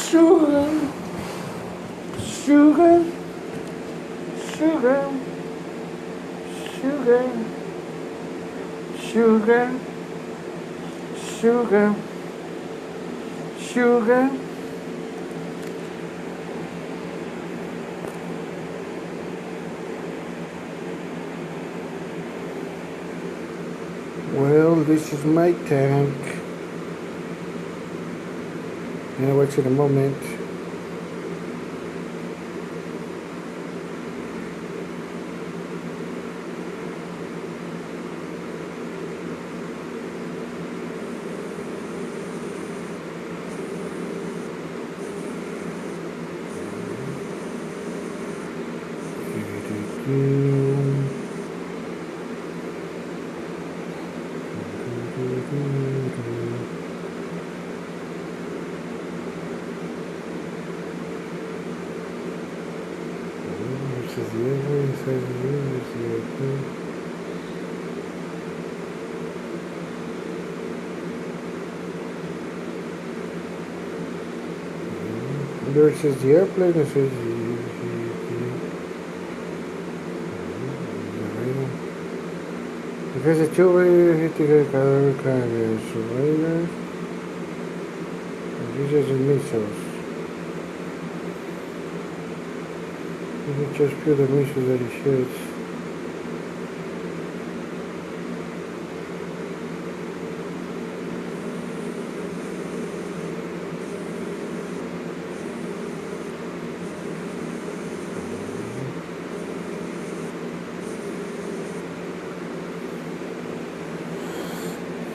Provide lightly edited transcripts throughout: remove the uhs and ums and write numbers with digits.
Sugar, sugar, sugar, sugar, sugar, sugar, sugar. Well, this is my tank. And I'll watch in a moment. There it says the airplane, it says because the two-way hitting color kind of survivors. These are the missiles. You can just feel the missiles that he shoots.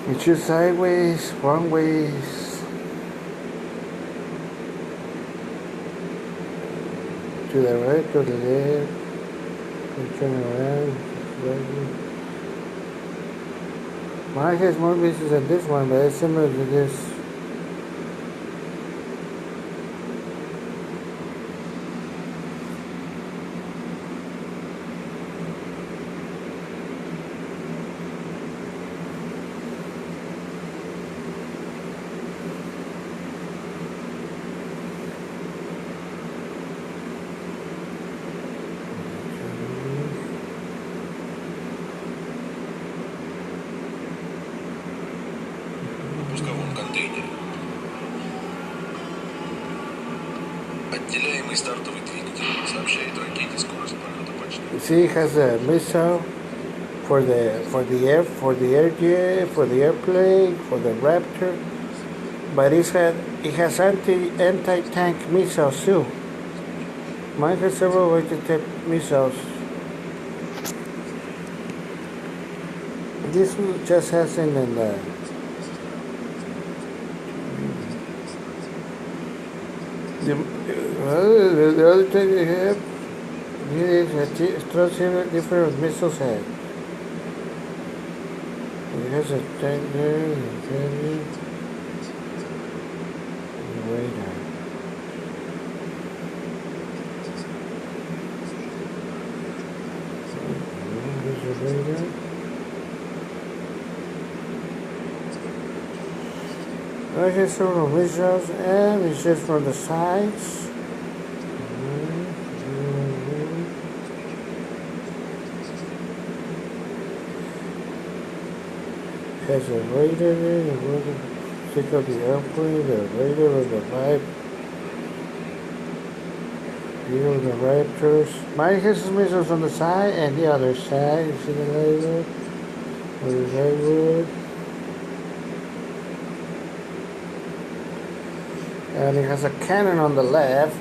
You choose sideways, wrong ways. To the right, to the left. And turn around. Mine has more pieces than this one, but it's similar to this. Пусковом контейнере. Отделяемый стартовый двигатель сообщает ракете скорость полета почти. See, it has a missile for the airplane, for the Raptor, but it has anti-tank missiles too. Mine has several anti-tank missiles. This one just hasn't in the. The other thing they have is a different missiles have. It has a tank there, and radar. There's a radar. I have several missiles and it's just from the sides. Has a radar there, the radar pick up the airplane, the radar with the vibe. Here with the Raptors. Mine has some missiles on the side and the other side. You see the laser? Where the redwood. And it has a cannon on the left.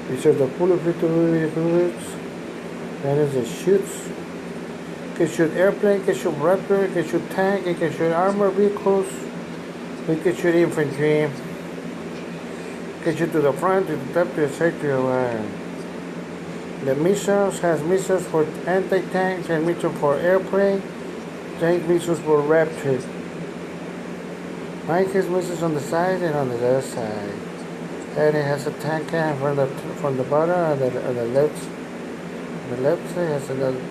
These are the fully fitted bullets. That is the shoots. It can shoot airplane, it can shoot raptor, it can shoot tank, it can shoot armored vehicles, it can shoot infantry, it can shoot to the front, to the top, to the side, to the right. The missiles has missiles for anti-tanks and missiles for airplane, tank missiles for raptor. Mine has missiles on the side and on the other side. And it has a tank can from the bottom and the left. The left side has another.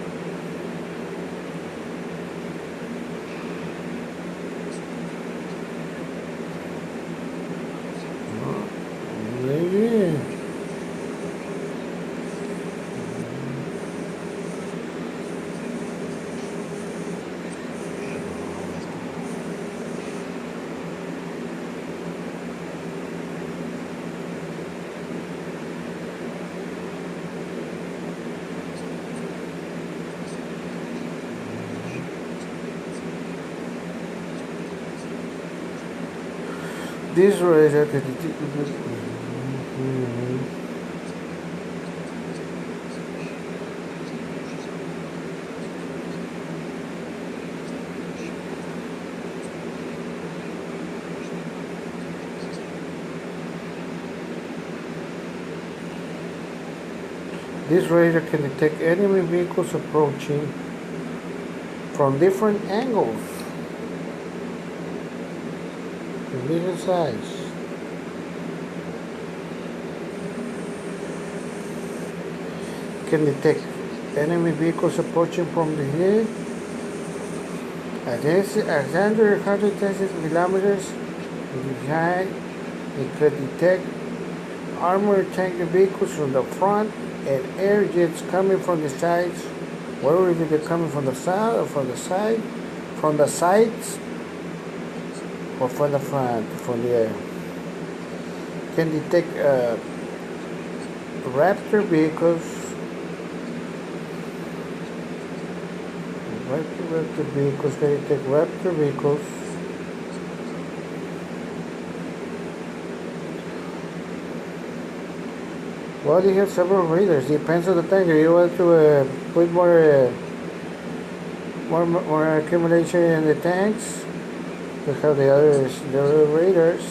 Yeah. This radar can detect This radar can detect enemy vehicles approaching from different angles. Medium size. Can detect enemy vehicles approaching from the hill at under 110 kilometers behind. It could detect armored tank vehicles from the front and air jets coming from the sides. Whether they're coming from the side or from the side, from the sides, or from the front, from the air. Can detect raptor vehicles. Raptor vehicles can detect raptor vehicles. Well, you have several radars. Depends on the tank. If you want to put more accumulation in the tanks, we have the other radars.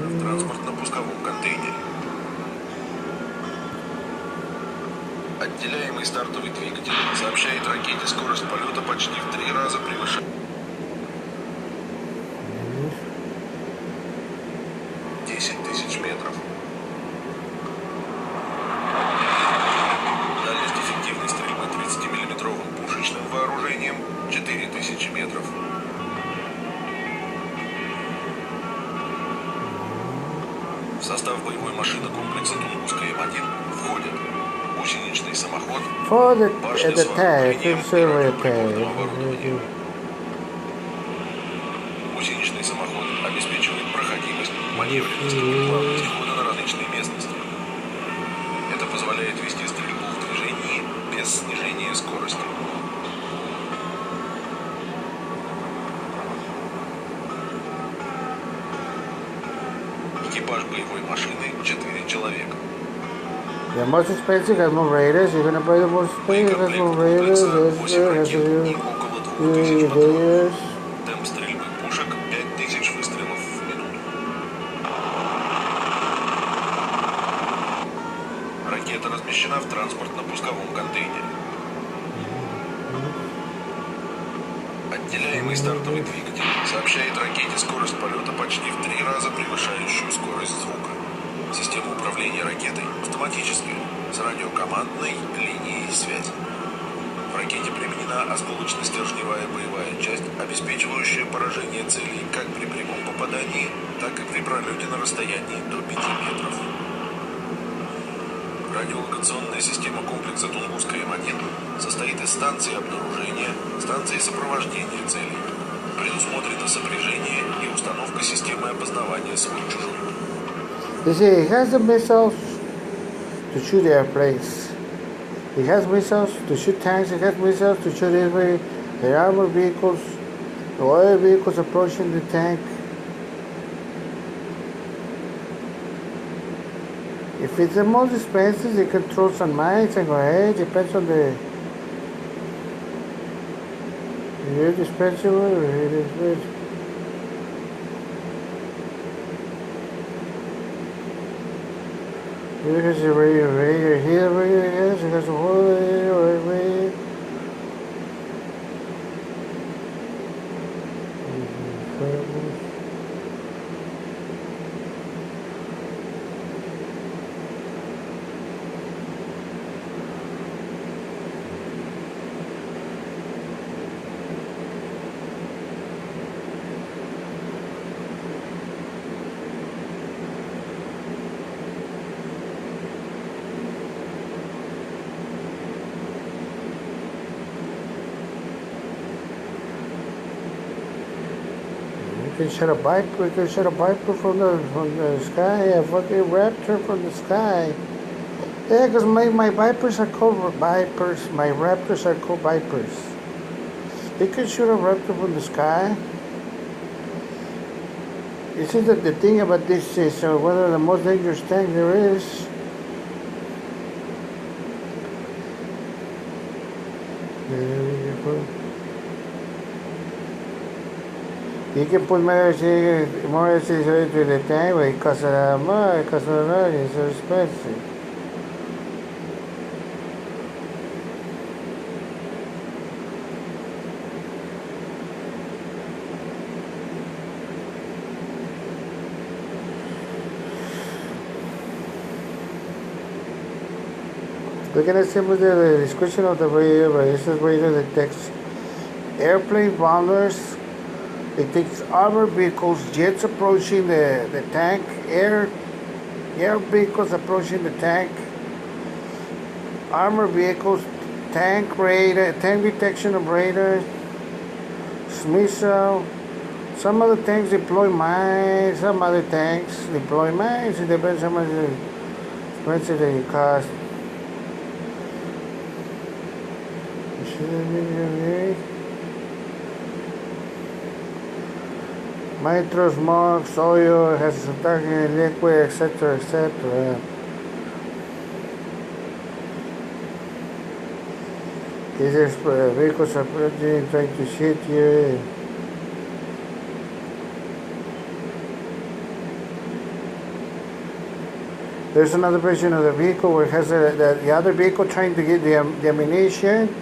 В транспортно-пусковом контейнере. Отделяемый стартовый двигатель сообщает ракете скорость полета почти в 3 раза превышает 10 тысяч метров. Дальность эффективной стрельбы 30-мм пушечным вооружением 4000 метров. В состав боевой машины комплекса Тунгусская М1 входят гусеничный самоход, башня с вооружением и радиоприборным оборудованием. Гусеничный самоход обеспечивает проходимость, маневренность и плавность хода на различной местности. Это позволяет вести стрельбу в движении без снижения скорости. Экипаж боевой машины 4 человека. The most expensive has more radars. You're gonna buy the most expensive has more radars. Темп стрельбы пушек 5000 выстрелов в минуту. Ракета размещена в транспортно-пусковом контейнере. Отделяемый стартовый двигатель сообщает ракете скорость полета почти в 3 раза превышающую скорость звука. Система управления ракетой автоматическая, с радиокомандной линией связи. В ракете применена осколочно-стержневая боевая часть, обеспечивающая поражение целей как при прямом попадании, так и при пролете на расстоянии до 5 метров. Радиолокационная система комплекса Тунгусская М1 состоит из станции обнаружения, станции сопровождения целей. Предусмотрено сопряжение и установка системы опознавания свой-чужой. You see, it has the missiles to shoot airplanes. It has missiles to shoot tanks. It has missiles to shoot every the armored vehicles, the other vehicles approaching the tank. If it's the most expensive, it can throw some mines and go ahead. Depends on the. It is expensive or it is good. Here has a radio here, yes, it has a whole radio. We can shoot a Viper. We can shoot a Viper from the sky. A fucking Raptor from the sky. Yeah, because my Vipers are called Vipers. My Raptors are called Vipers. They can shoot a Raptor from the sky. You see that the thing about this is one of the most dangerous tanks there is. You can put more accessories to the tank, but it costs a lot more. It costs a lot. It's so expensive. We're gonna see with the description of the radio, but this is radio the text. Airplane bombers. It takes armored vehicles, jets approaching the tank, air vehicles approaching the tank, armored vehicles, tank radar, tank detection of radar, missile. Some other tanks deploy mines. Some other tanks deploy mines. It depends how much expensive they cost. Nitro, smoke, oil, has attacking liquid, etc., etc. These vehicles are trying to shoot you. There's another version of the vehicle where it has the other vehicle trying to get the ammunition.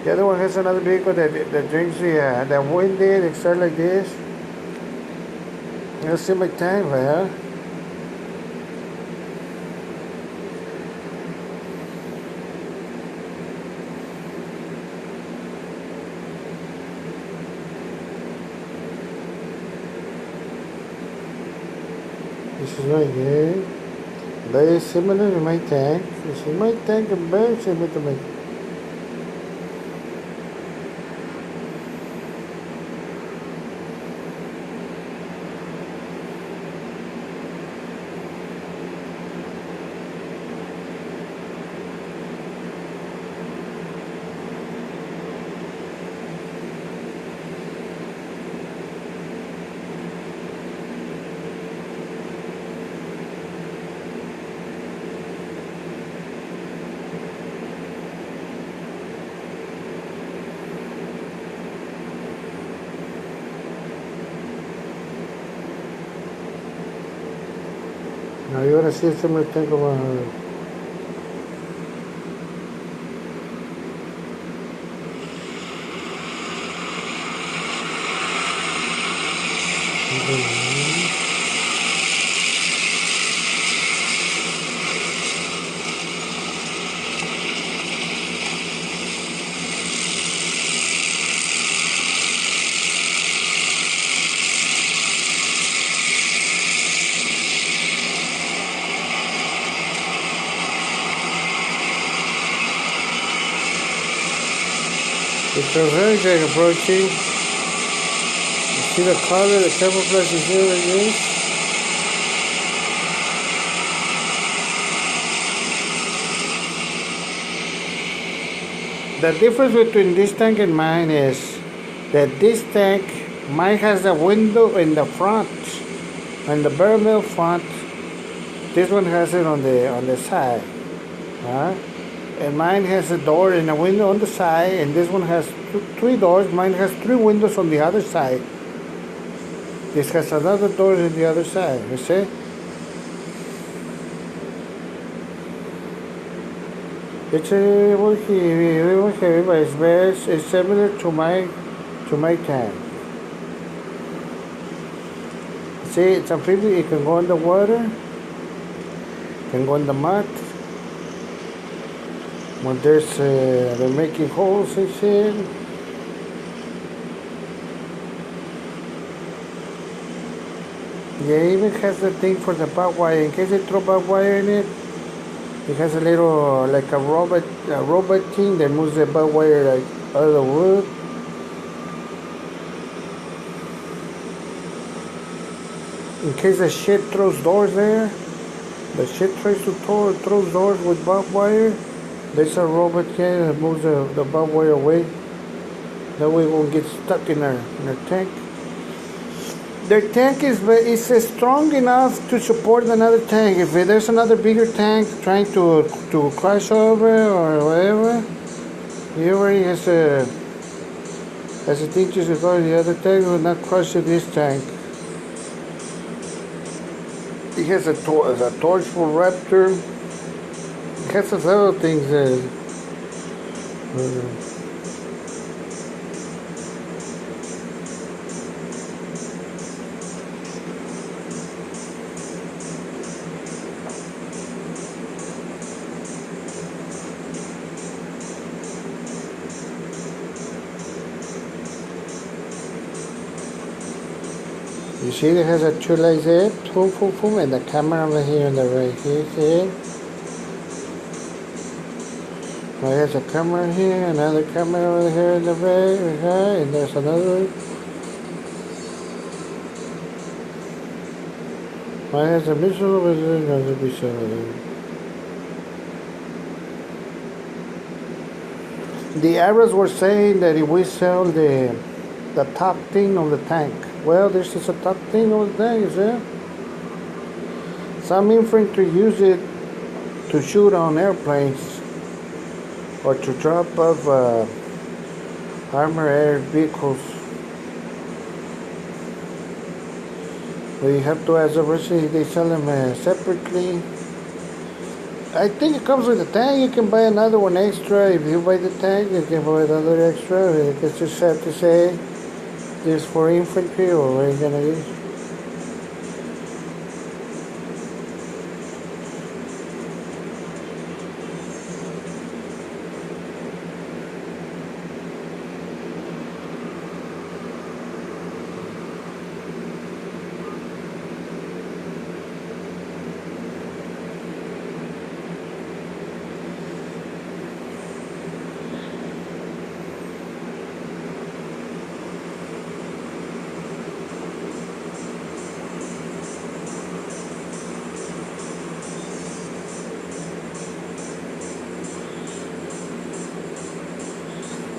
The other one has another vehicle that drinks the wind in, it starts like this. Let's see my tank there. This is right here. Very similar to my tank. This is my tank and very similar to my tank. Now you want to see some of the tank about it's a very good approaching. You see the color, the camouflage is here like this. The difference between this tank and mine is that this tank, mine has a window in the front, on the bare mill front. This one has it on the side, and mine has a door and a window on the side, and this one has three doors. Mine has three windows on the other side. This has another door on the other side. You see? It's a little heavy, but it's similar to my tank. See, it's amphibious. It can go in the water, can go in the mud. When they're making holes and shit. Yeah, it even has the thing for the barbed wire. In case they throw barbed wire in it, it has a little, like a robot thing that moves the barbed wire like out of the wood. In case the shit throws doors there, the shit tries to throw doors with barbed wire, there's a robot here that moves the barbed wire away. That way it won't get stuck in their tank. Their tank is strong enough to support another tank. If there's another bigger tank trying to crash over or whatever, he already has a thing to support the other tank. Will not crush this tank. He has a torchful raptor. He has several things. You see, it has a two like that, and the camera over here on the right here, see it? Well, there's a camera here, another camera over here in the right, and there's another. Well, there's a missile over there, another missile over there. The Arabs were saying that if we sell the top thing of the tank, well, this is a top thing of the tank, is there? Some infantry use it to shoot on airplanes or to drop off armored air vehicles. We have to ask the Russians if they sell them separately. I think it comes with the tank. You can buy another one extra. If you buy the tank, you can buy another extra. It's just have to say this for infantry or what are you gonna use?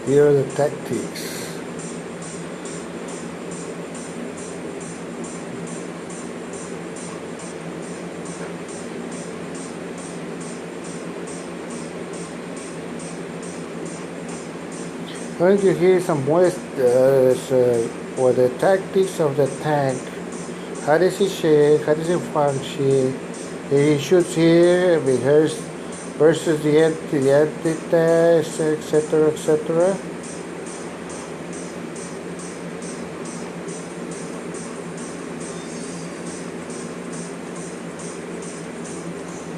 Here are the tactics. Going to hear some words for the tactics of the tank. How does it shake? How does it function? If he shoots here, rehearse versus the anti-test, etc., etc.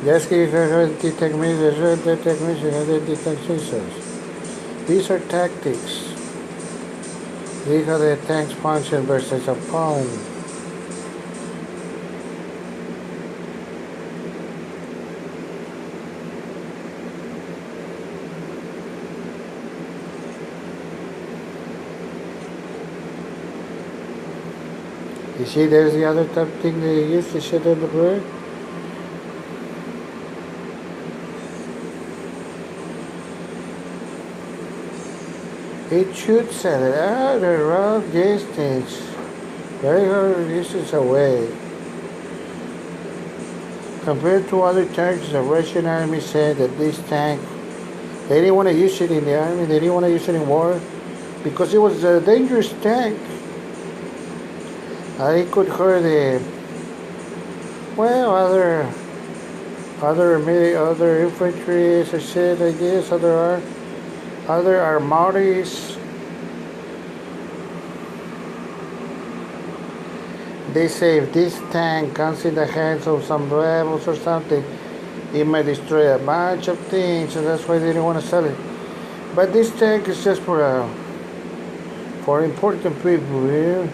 Yes, these are tactics. These are the tank's function versus a pawn. You see, there's the other type thing they use to shut down the bird. It shoots at the rough distance, very hard distance away. Compared to other tanks, the Russian army said that this tank, they didn't want to use it in the army, they didn't want to use it in war, because it was a dangerous tank. It could hurt other infantry, as I said, I guess, other armades. They say if this tank comes in the hands of some rebels or something, it might destroy a bunch of things, and that's why they didn't want to sell it. But this tank is just for important people here.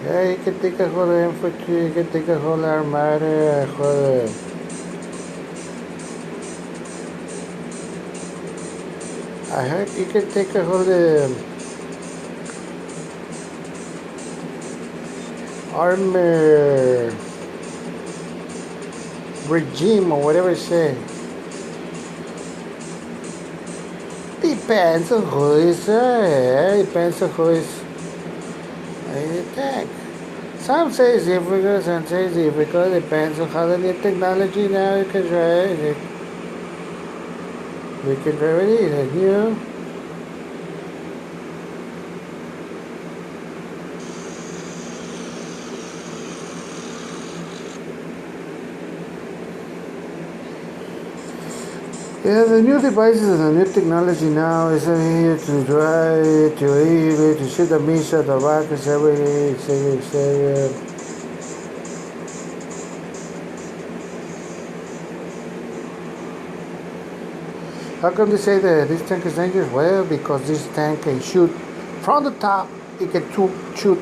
Yeah, you can take a whole infantry, you can take a whole armada, I heard you can take a whole armor regime or whatever you say. Depends on who is depends on who is the tank. Some say it's difficult, some say it's difficult. Depends on how the new technology now you can drive it. We can drive it either, you know. Yeah, the new devices and the new technology now is here to drive, to eat, to shoot the missile, the rockets, everything, etc. How come they say that this tank is dangerous? Well, because this tank can shoot from the top, it can shoot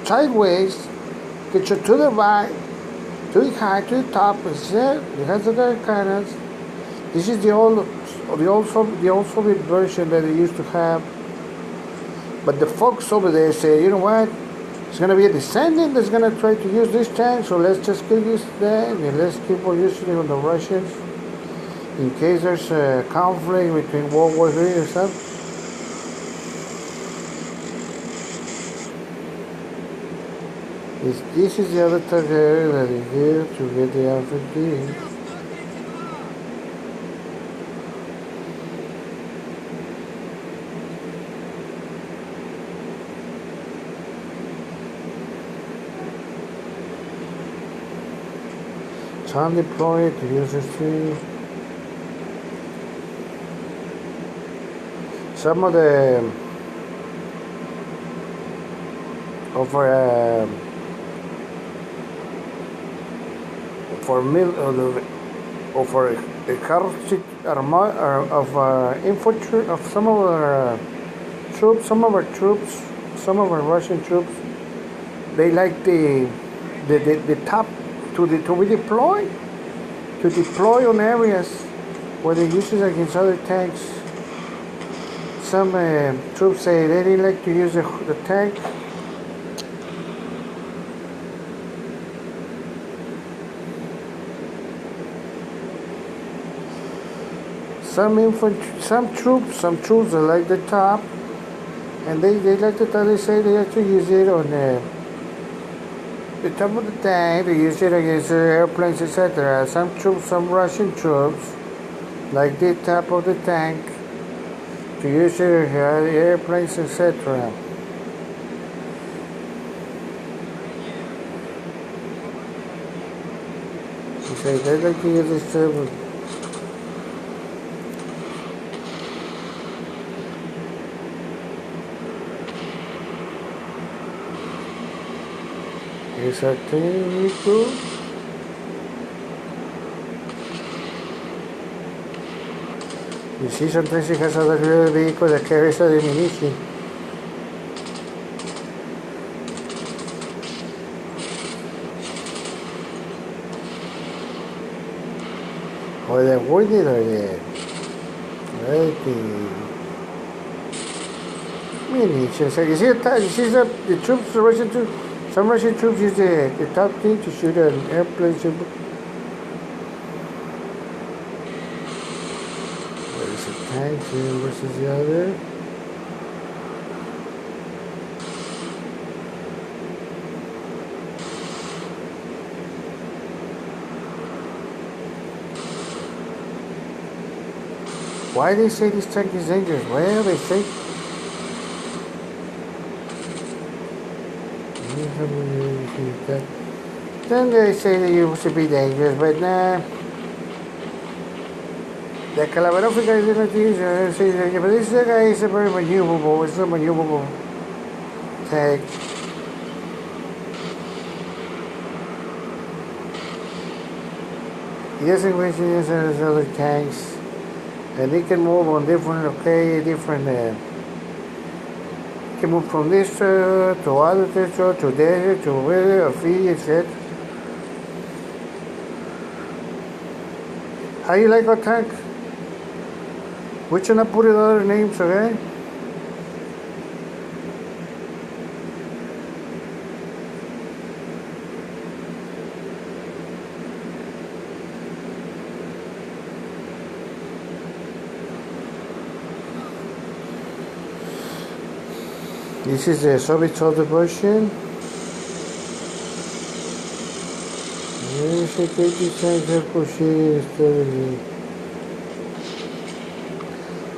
sideways, it can shoot to the right, to the high, to the top, it has the dark cannons. This is the old Soviet version that they used to have. But the folks over there say, you know what? It's going to be a descendant that's going to try to use this tank, so let's just get used to that, and let's keep on using it on the Russians in case there's a conflict between World War III or something. This is the other target that is here to get the infantry. Some deploy it to use the stream. Some of the for a cartridge of infantry of some of our troops, some of our Russian troops, they like the top to deploy on areas where they use it against other tanks. Some troops say they didn't like to use the tank. Some troops that like the top, and they like the top. They say they have to use it on the top of the tank. They use it against airplanes, etc. Some Russian troops like the top of the tank to use it airplanes, etc. They say they like to use this too. Here's our vehicle. You see, sometimes it has other little vehicle that carries a ammunition. Or they're wounded or they're munitions. So you see the troops, the Russian troops. Some Russian troops use the top thing to shoot an airplane. It's a tank versus the other. Why they say this tank is dangerous? Well, they say then they say that you should be dangerous, but nah. The Calaverofica is not dangerous, but this guy is a very maneuverable. It's a maneuverable tank. He doesn't wish he has other tanks, and they can move on different, can move from this to other territory, to desert, to weather, or free, etc. How you like our tank? Which one I put in other names, okay? This is the Soviet soldier version.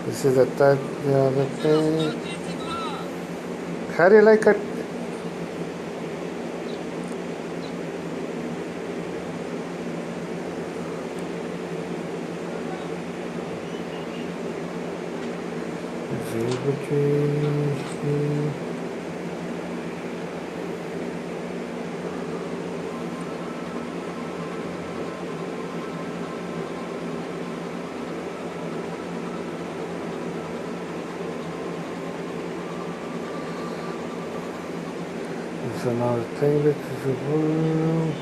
This is the other thing. How do you like it? It's another thing that is a blue.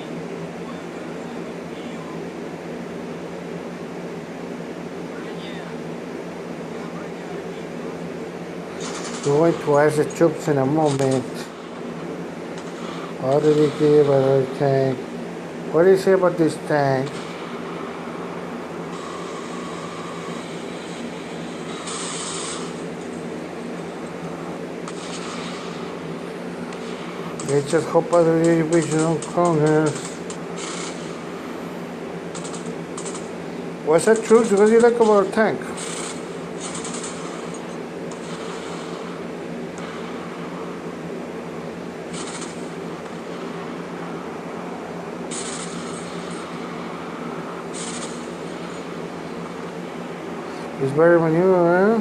We're going to ask the troops in a moment. How did he give about our tank? What do you say about this tank? They just hope other divisional Congress. What's that, troops? What do you like about our tank? It's very maneuver, huh?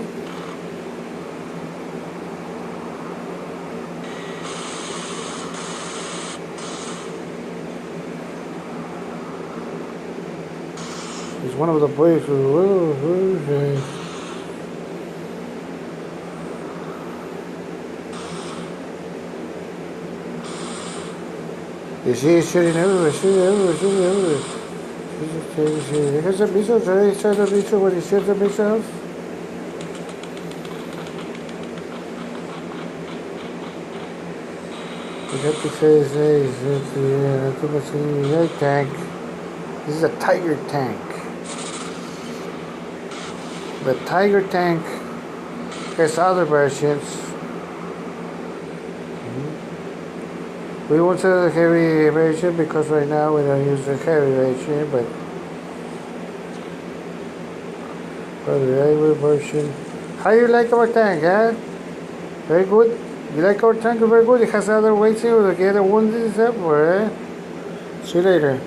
It's one of the boys who you see it's shooting everywhere, shooting everywhere. It has a missiles, right? It has a missile when it shoots the missiles. You have to say, too much tank. This is a Tiger tank. The Tiger tank has other versions. We won't say the heavy version because right now we don't use the heavy version, but for the regular version. How you like our tank, huh? Very good. You like our tank? Very good. It has other weights here to get a wounded stuff, eh? See you later.